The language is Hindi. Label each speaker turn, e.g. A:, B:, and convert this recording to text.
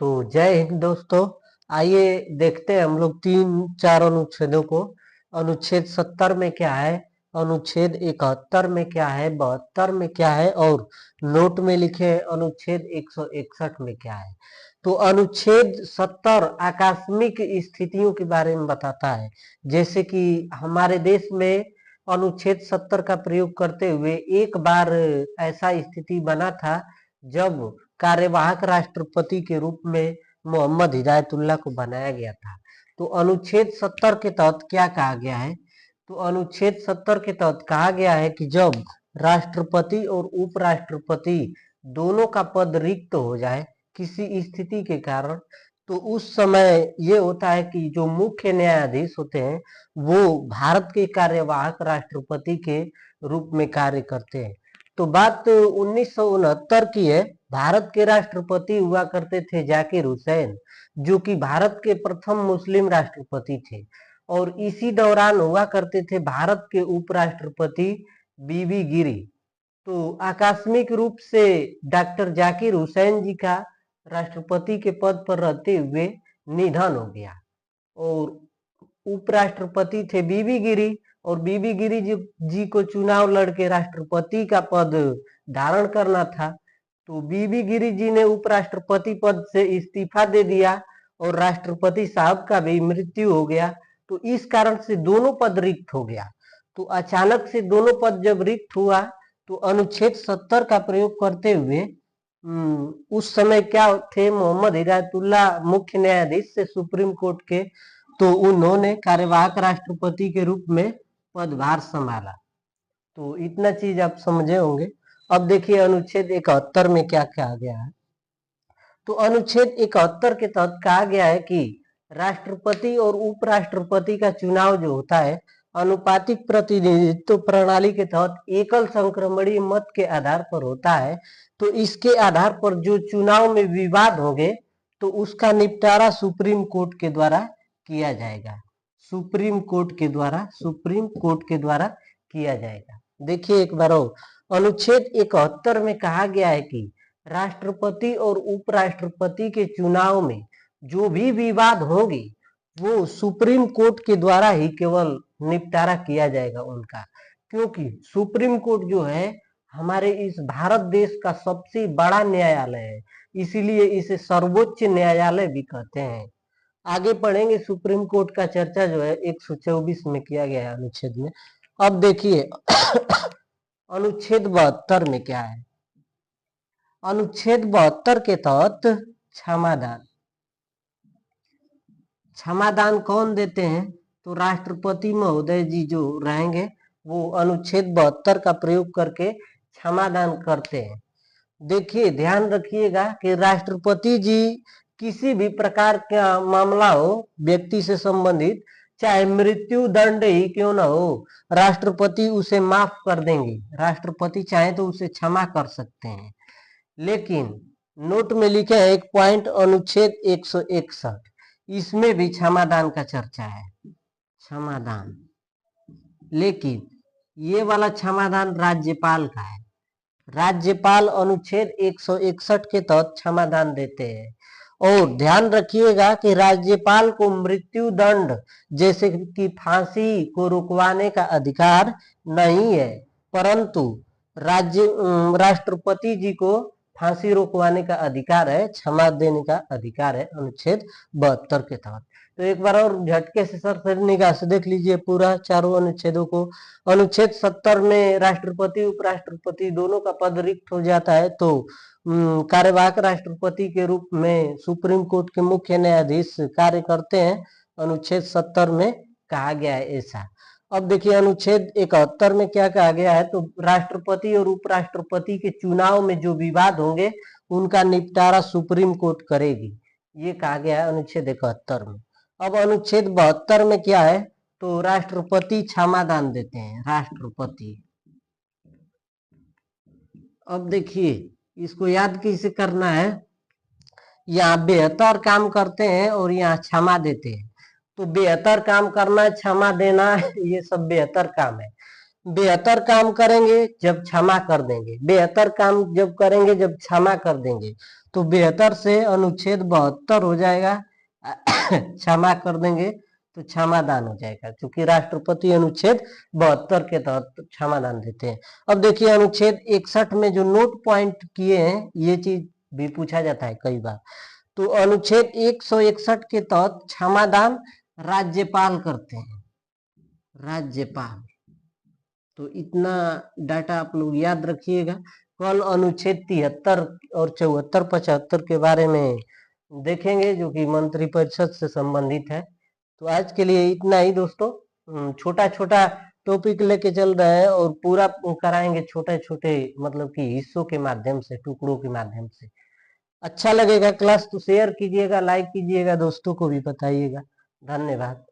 A: तो जय हिंद दोस्तों। आइए देखते हैं हम लोग 3-4 अनुच्छेदों को। अनुच्छेद 70 में क्या है, अनुच्छेद 71 में क्या है, 72 में क्या है और नोट में लिखे अनुच्छेद 161 में क्या है। तो अनुच्छेद 70 आकस्मिक स्थितियों के बारे में बताता है। जैसे कि हमारे देश में अनुच्छेद 70 का प्रयोग करते हुए एक बार ऐसा स्थिति बना था जब कार्यवाहक राष्ट्रपति के रूप में मोहम्मद हिदायतुल्लाह को बनाया गया था। तो अनुच्छेद 70 के तहत क्या कहा गया है, तो अनुच्छेद 70 के तहत कहा गया है कि जब राष्ट्रपति और उपराष्ट्रपति दोनों का पद रिक्त हो जाए किसी स्थिति के कारण, तो उस समय ये होता है कि जो मुख्य न्यायाधीश होते हैं वो भारत के कार्यवाहक राष्ट्रपति के रूप में कार्य करते हैं। तो बात 1969 की है। भारत के राष्ट्रपति हुआ करते थे जाकिर हुसैन, जो कि भारत के प्रथम मुस्लिम राष्ट्रपति थे। और इसी दौरान हुआ करते थे भारत के उपराष्ट्रपति बीबी गिरी। तो आकस्मिक रूप से डॉक्टर जाकिर हुसैन जी का राष्ट्रपति के पद पर रहते हुए निधन हो गया और उपराष्ट्रपति थे बीबी गिरी। और बीबी गिरी जी को चुनाव लड़के राष्ट्रपति का पद धारण करना था। तो बीबी गिरी जी ने उपराष्ट्रपति पद से इस्तीफा दे दिया और राष्ट्रपति साहब का भी मृत्यु हो गया। तो इस कारण से दोनों पद रिक्त हो गया। तो अचानक से दोनों पद जब रिक्त हुआ तो अनुच्छेद 70 का प्रयोग करते हुए उस समय क्या थे, मोहम्मद हिदायतुल्लाह मुख्य न्यायाधीश से सुप्रीम कोर्ट के, तो उन्होंने कार्यवाहक राष्ट्रपति के रूप में पदभार संभाला। तो इतना चीज आप समझे होंगे। अब देखिए अनुच्छेद 71 में क्या कहा गया है। तो अनुच्छेद 71 के तहत कहा गया है कि राष्ट्रपति और उपराष्ट्रपति का चुनाव जो होता है अनुपातिक प्रतिनिधित्व प्रणाली के तहत एकल संक्रमणीय मत के आधार पर होता है। तो इसके आधार पर जो चुनाव में विवाद होंगे तो उसका निपटारा सुप्रीम कोर्ट के द्वारा किया जाएगा। सुप्रीम कोर्ट के द्वारा किया जाएगा। देखिए एक बार और, अनुच्छेद 71 में कहा गया है कि राष्ट्रपति और उपराष्ट्रपति के चुनाव में जो भी विवाद होंगे वो सुप्रीम कोर्ट के द्वारा ही केवल निपटारा किया जाएगा उनका, क्योंकि सुप्रीम कोर्ट जो है हमारे इस भारत देश का सबसे बड़ा न्यायालय है, इसीलिए इसे सर्वोच्च न्यायालय भी कहते हैं। आगे पढ़ेंगे, सुप्रीम कोर्ट का चर्चा जो है 124 में किया गया है अनुच्छेद में। अब देखिए अनुच्छेद 72 में क्या है। अनुच्छेद 72 के तहत क्षमादान कौन देते हैं, तो राष्ट्रपति महोदय जी जो रहेंगे वो अनुच्छेद 72 का प्रयोग करके क्षमादान करते हैं। देखिए ध्यान रखिएगा कि राष्ट्रपति जी किसी भी प्रकार का मामला हो व्यक्ति से संबंधित, चाहे मृत्यु दंड ही क्यों ना हो, राष्ट्रपति उसे माफ कर देंगे। राष्ट्रपति चाहे तो उसे क्षमा कर सकते हैं। लेकिन नोट में लिखे है एक पॉइंट, अनुच्छेद 161, इसमें भी क्षमादान का चर्चा है, क्षमादान। लेकिन ये वाला क्षमादान राज्यपाल का है। राज्यपाल अनुच्छेद 161 के तहत क्षमादान देते हैं। और ध्यान रखिएगा कि राज्यपाल को मृत्यु दंड जैसे कि फांसी को रुकवाने का अधिकार नहीं है, परंतु राष्ट्रपति जी को फांसी रोकवाने का अधिकार है, क्षमा देने का अधिकार है अनुच्छेद 72 के तहत। तो एक बार और झटके से सर निगाह से देख लीजिए पूरा चारों अनुच्छेदों को। अनुच्छेद 70 में राष्ट्रपति उपराष्ट्रपति दोनों का पद रिक्त हो जाता है, तो कार्यवाहक राष्ट्रपति के रूप में सुप्रीम कोर्ट के मुख्य न्यायाधीश कार्य करते हैं। अनुच्छेद 70 में कहा गया है ऐसा। अब देखिए अनुच्छेद 71 में क्या कहा गया है, तो राष्ट्रपति और उपराष्ट्रपति के चुनाव में जो विवाद होंगे उनका निपटारा सुप्रीम कोर्ट करेगी, ये कहा गया है अनुच्छेद 71 में। अब अनुच्छेद 72 में क्या है, तो राष्ट्रपति क्षमादान देते हैं, राष्ट्रपति। अब देखिए इसको याद कैसे करना है, यहाँ बेहतर काम करते हैं और यहाँ क्षमा देते हैं। तो बेहतर काम करना, क्षमा देना, ये सब बेहतर काम है। बेहतर काम करेंगे जब क्षमा कर देंगे, बेहतर काम जब करेंगे जब क्षमा कर देंगे। तो 72 से अनुच्छेद 72 हो जाएगा। क्षमा कर देंगे तो क्षमादान हो जाएगा, क्योंकि राष्ट्रपति अनुच्छेद 72 के तहत क्षमादान देते हैं। अब देखिए अनुच्छेद 61 में जो नोट पॉइंट किए हैं, ये चीज भी पूछा जाता है कई बार। तो अनुच्छेद 161 के तहत क्षमादान राज्यपाल करते हैं, राज्यपाल। तो इतना डाटा आप लोग याद रखिएगा। कल अनुच्छेद 73 और 74 75 के बारे में देखेंगे, जो कि मंत्रिपरिषद से संबंधित है। तो आज के लिए इतना ही दोस्तों, छोटा छोटा टॉपिक लेके चल रहे हैं और पूरा कराएंगे छोटे छोटे मतलब कि हिस्सों के माध्यम से, टुकड़ों के माध्यम से। अच्छा लगेगा क्लास तो शेयर कीजिएगा, लाइक कीजिएगा, दोस्तों को भी बताइएगा। धन्यवाद।